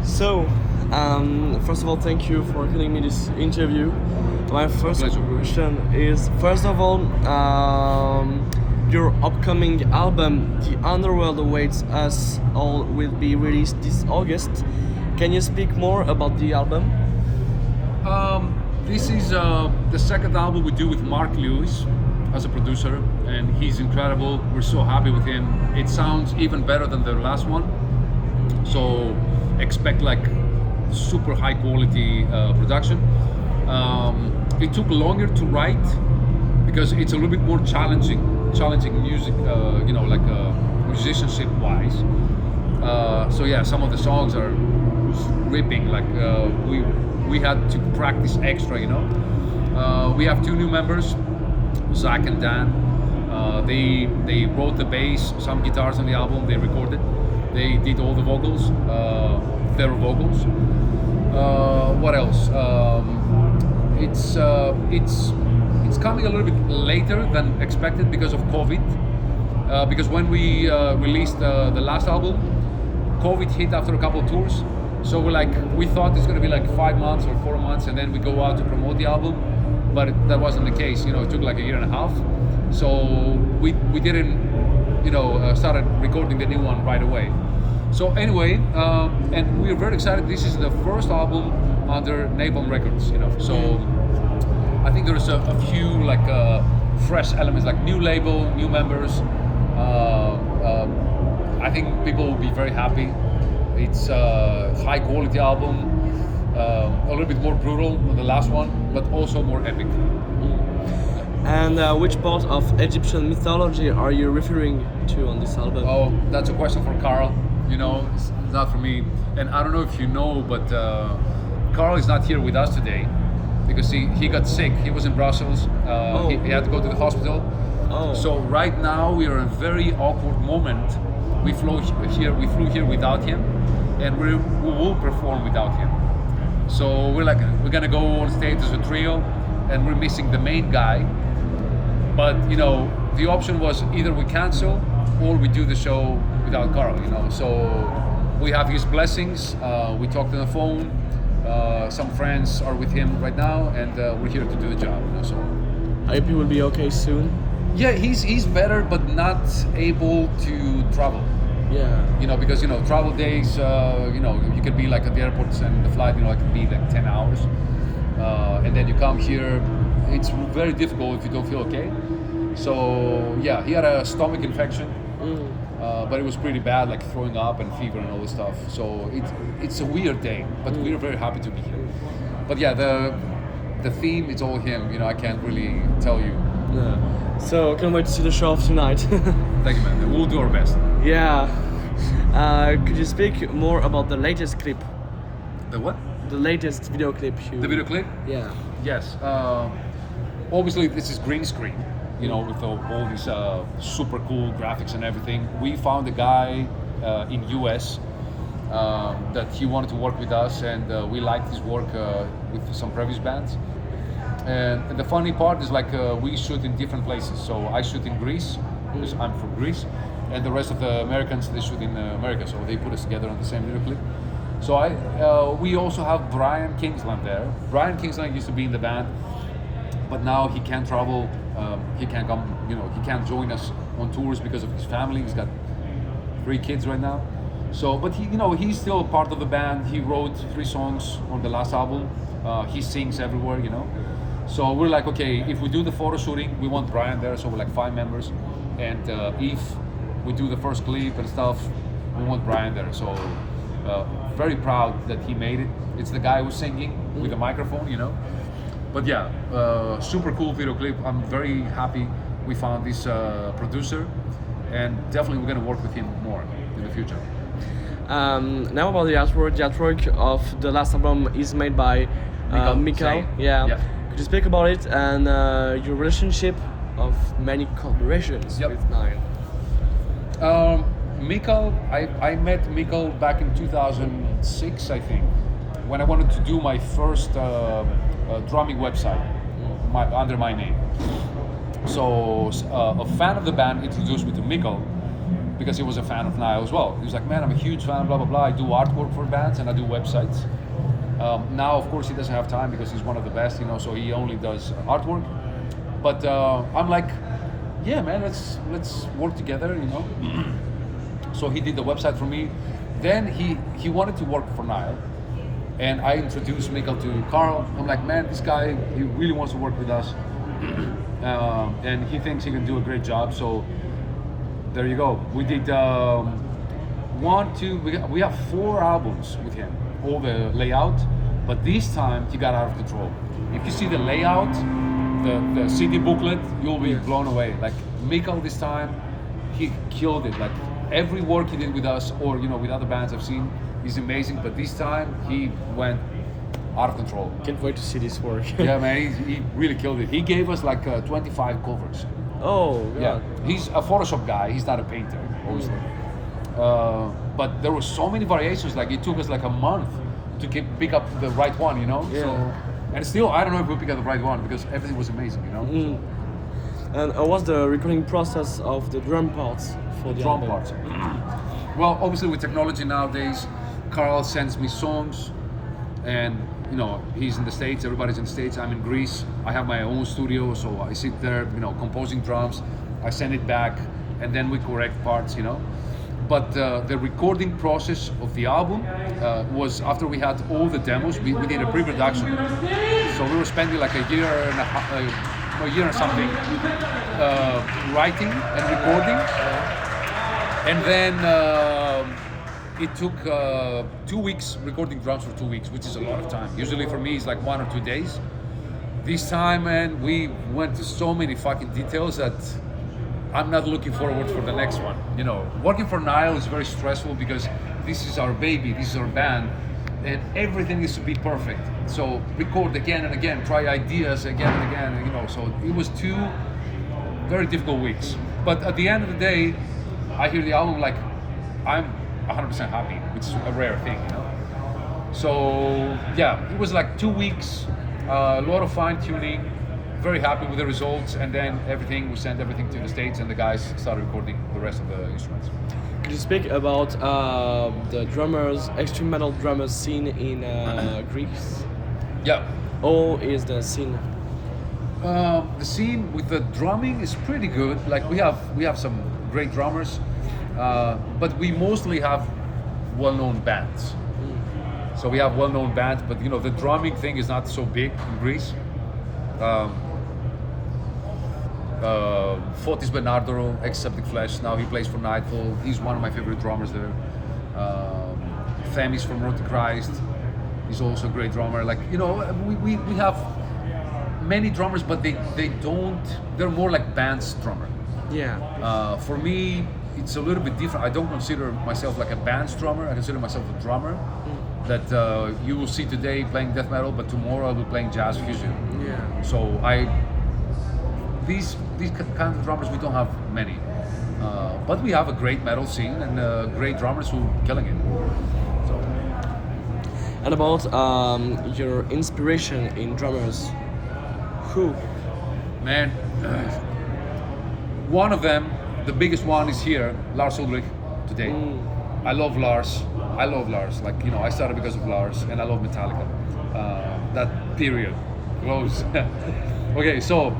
So, first of all, thank you for giving me this interview. My first Pleasure. question is, first of all, your upcoming album, The Underworld Awaits Us All, will be released this August. Can you speak more about the album? This is the second album we do with Mark Lewis as a producer, and he's incredible. We're so happy with him. It sounds even better than the last one. So expect like super high quality production. It took longer to write because it's a little bit more challenging music, musicianship wise. So yeah, some of the songs are ripping. Like we had to practice extra. We have two new members, Zach and Dan. They wrote the bass, some guitars on the album. They recorded. They did all the vocals, their vocals. What else? It's coming a little bit later than expected because of COVID. Because when we released the last album, COVID hit after a couple of tours. So we thought it's gonna be like 5 months or 4 months, and then we go out to promote the album, but that wasn't the case. It took like a year and a half. So we didn't, started recording the new one right away. So anyway, and we're very excited. This is the first album under Napalm Records, So I think there's a few fresh elements, like new label, new members. I think people will be very happy. It's a high quality album, a little bit more brutal than the last one, but also more epic. And which part of Egyptian mythology are you referring to on this album? Oh, that's a question for Carl. It's not for me. And I don't know if you know, but Carl is not here with us today because he got sick. He was in Brussels. He had to go to the hospital. Oh. So right now we are in a very awkward moment. We flew here without him, and we will perform without him. So we're gonna go on stage as a trio, and we're missing the main guy. But the option was either we cancel or we do the show without Carl. So we have his blessings. We talked on the phone. Some friends are with him right now, and we're here to do the job. So I hope he will be okay soon. yeah, he's better, but not able to travel. Yeah. Because travel days. You could be like at the airports, and the flight, it could be like 10 hours, and then you come here. It's very difficult if you don't feel okay. So yeah, he had a stomach infection, but it was pretty bad, like throwing up and fever and all this stuff. So it's a weird day, but we're very happy to be here. But yeah, the theme, it's all him. I can't really tell you. Yeah. So can't wait to see the show of tonight. Thank you, man. We'll do our best. Yeah. Could you speak more about the latest clip? The what? The latest video clip The video clip? Yeah. Yes. Obviously, this is green screen. With all these super cool graphics and everything. We found a guy in US that he wanted to work with us, and we liked his work with some previous bands. And the funny part is we shoot in different places. So I shoot in Greece, because I'm from Greece, and the rest of the Americans, they shoot in America. So they put us together on the same video clip. So we also have Brian Kingsland there. Brian Kingsland used to be in the band, but now he can't travel. He can't come. He can't join us on tours because of his family. He's got 3 kids right now. So, but he's still a part of the band. He wrote 3 songs on the last album. He sings everywhere. So we're like, okay, if we do the photo shooting, we want Brian there. So we're like 5 members, and if we do the first clip and stuff, we want Brian there. So very proud that he made it. It's the guy who's singing with a microphone. But yeah, super cool video clip. I'm very happy we found this producer, and definitely we're gonna work with him more in the future. Now about the artwork. The artwork of the last album is made by Mikal. Yeah. Could you speak about it and your relationship of many collaborations with Nile? Mikal, I met Mikal back in 2006, I think, when I wanted to do my first drumming website under my name. So a fan of the band introduced me to Mikal because he was a fan of Nile as well. He was like, man, I'm a huge fan, blah, blah, blah. I do artwork for bands and I do websites. Now, of course, he doesn't have time because he's one of the best, you know, so he only does artwork. But I'm like, yeah, man, let's work together, you know. So he did the website for me. Then he wanted to work for Nile. And I introduced Mikkel to Carl. I'm like, man, this guy, he really wants to work with us. And he thinks he can do a great job. So there you go. We did we have 4 albums with him, all the layout. But this time he got out of control. If you see the layout, the CD booklet, you'll be blown away. Like Mikkel this time, he killed it. Like every work he did with us, or you know, with other bands I've seen, is amazing. But this time he went out of control. Can't wait to see this work. Yeah, man, he really killed it. He gave us like 25 covers. Oh, God. Yeah. He's a Photoshop guy. He's not a painter, obviously. But there were so many variations. Like it took us like a month to pick up the right one, you know. Yeah. So, and still, I don't know if we picked up the right one because everything was amazing, you know. And what's the recording process of the drum parts for the Drum album? parts. Well, obviously with technology nowadays, Carl sends me songs, and you know, he's in the States, everybody's in the States, I'm in Greece. I have my own studio, so I sit there, you know, composing drums. I send it back, and then we correct parts, you know. But the recording process of the album was after we had all the demos, we did a pre-production. So we were spending like a year and something writing and recording. And then it took 2 weeks, recording drums for 2 weeks, which is a lot of time. Usually for me it's like 1 or 2 days. This time, man, we went to so many fucking details that I'm not looking forward for the next one. You know, working for Nile is very stressful because this is our baby, this is our band, and everything needs to be perfect. So record again and again, try ideas again and again, you know. So it was 2 very difficult weeks. But at the end of the day, I hear the album like I'm 100% happy, which is a rare thing, you know. So yeah, it was like 2 weeks, a lot of fine tuning. Very happy with the results, and then we sent everything to the States, and the guys started recording the rest of the instruments. Could you speak about the extreme metal drummers scene in Greece? Yeah. How is the scene? The scene with the drumming is pretty good. Like we have some great drummers, but we mostly have well-known bands. So we have well-known bands, but you know, the drumming thing is not so big in Greece. Fotis Bernardo, ex-Septic Flesh, now he plays for Nightfall. He's one of my favorite drummers there. Themis from Road to Christ, he's also a great drummer. Like, you know, we have many drummers, but they're more like band's drummer. Yeah. For me, it's a little bit different. I don't consider myself like a band's drummer, I consider myself a drummer. That you will see today playing death metal, but tomorrow I'll be playing jazz fusion. Yeah. So these kind of drummers, we don't have many, but we have a great metal scene and great drummers who are killing it. So. And about your inspiration in drummers, who? Man, one of them, the biggest one, is here, Lars Ulrich, today. I love Lars. Like, you know, I started because of Lars, and I love Metallica. That period. Close. Okay, so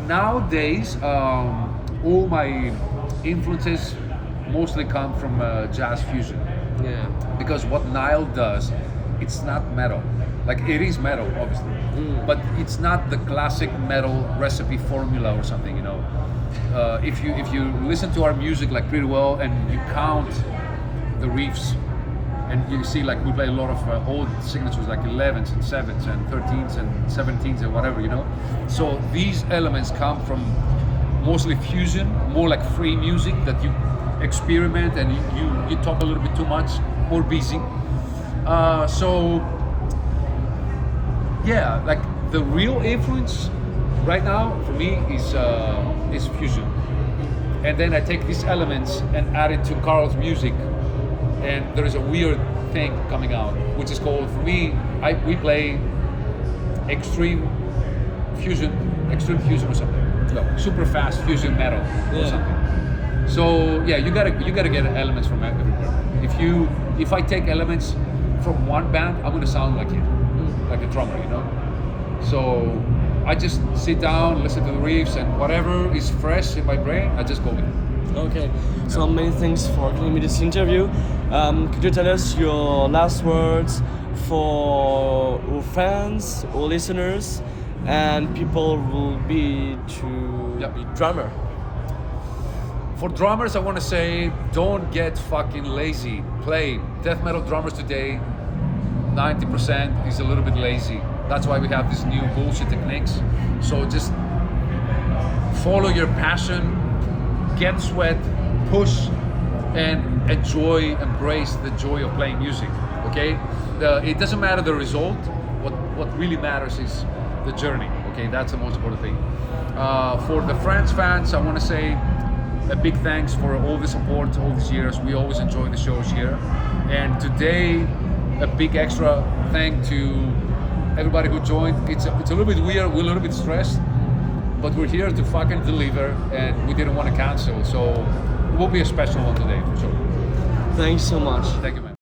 nowadays, all my influences mostly come from jazz fusion. Yeah. Because what Nile does, it's not metal. Like, it is metal, obviously, but it's not the classic metal recipe formula or something, you know. If you listen to our music like pretty well and you count the riffs, and you see like we play a lot of old signatures like 11s and 7s and 13s and 17s and whatever, you know. So these elements come from mostly fusion, more like free music that you experiment and you talk a little bit too much, more busy. So yeah, like the real influence right now for me is fusion. And then I take these elements and add it to Carl's music, and there is a weird thing coming out, which is called, for me, we play extreme fusion or something. No, super fast fusion metal or something. So yeah, you gotta get elements from everywhere. If I take elements from one band, I'm gonna sound like it, like a drummer, you know. So I just sit down, listen to the riffs, and whatever is fresh in my brain, I just go with it. Okay. So many thanks for giving me this interview. Could you tell us your last words for our fans, our listeners, and people who will be to be drummer? For drummers, I want to say, don't get fucking lazy. Play. Death metal drummers today, 90% is a little bit lazy. That's why we have these new bullshit techniques. So just follow your passion, get sweat, push, and enjoy, embrace the joy of playing music. Okay? It doesn't matter the result. What really matters is the journey. Okay, that's the most important thing. For the French fans, I want to say a big thanks for all the support all these years. We always enjoy the shows here. And today, a big extra thank to everybody who joined. It's a little bit weird, we're a little bit stressed, but we're here to fucking deliver, and we didn't want to cancel. So it will be a special one today, for sure. Thanks so much. Thank you, man.